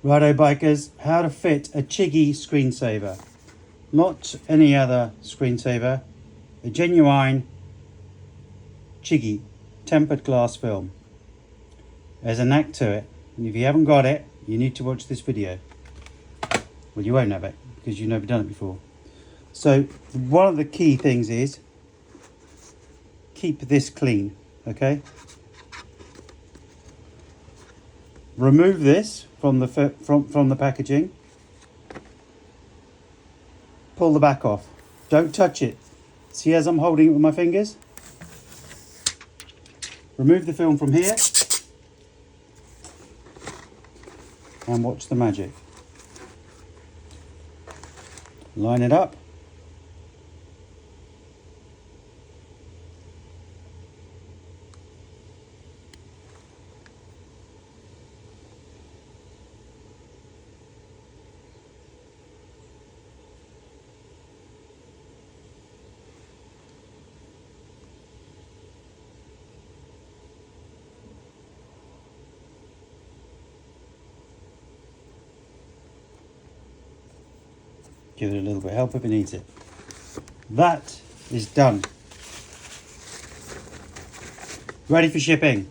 Righto bikers, how to fit a Chigee screensaver. Not any other screensaver, a genuine Chigee tempered glass film. There's a knack to it, and if you haven't got it, you need to watch this video. Well, you won't have it because you've never done it before. So one of the key things is keep this clean, okay? Remove this from the packaging. Pull the back off. Don't touch it. See as I'm holding it with my fingers? Remove the film from here and watch the magic. Line it up. Give it a little bit of help if it needs it. That is done. Ready for shipping.